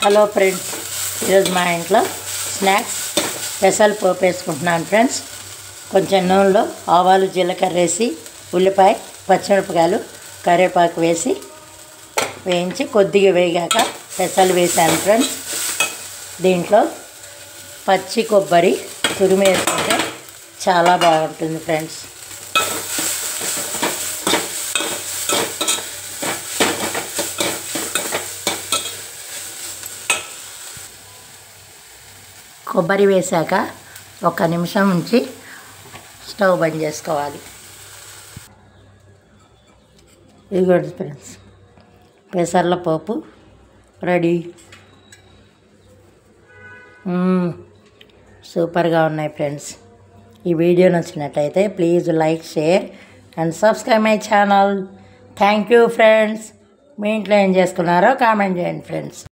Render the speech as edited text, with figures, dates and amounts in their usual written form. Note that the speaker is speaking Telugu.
హలో ఫ్రెండ్స్, ఈరోజు మా ఇంట్లో స్నాక్స్ పెసలు పోపు వేసుకుంటున్నాను ఫ్రెండ్స్. కొంచెం నూనెలో ఆవాలు జీలకర్ర వేసి ఉల్లిపాయ పచ్చిమిరపకాయలు కరివేపాకు వేసి వేయించి కొద్దిగా వేగాక పెసలు వేసాను ఫ్రెండ్స్. దీంట్లో పచ్చి కొబ్బరి తురిమి వేసుకుంటే చాలా బాగుంటుంది ఫ్రెండ్స్. కొబ్బరి వేసాక 1 నిమిషం ఉంచి స్టవ్ బంద్ చేసుకోవాలి. ఇదిగోండి ఫ్రెండ్స్, పెసర్ల పోపు రెడీ. సూపర్గా ఉన్నాయి ఫ్రెండ్స్. ఈ వీడియో నచ్చినట్లయితే please like, share and subscribe my channel. Thank you friends. మీ ఇంట్లో ఏం చేసుకున్నారో కామెంట్ చేయండి ఫ్రెండ్స్.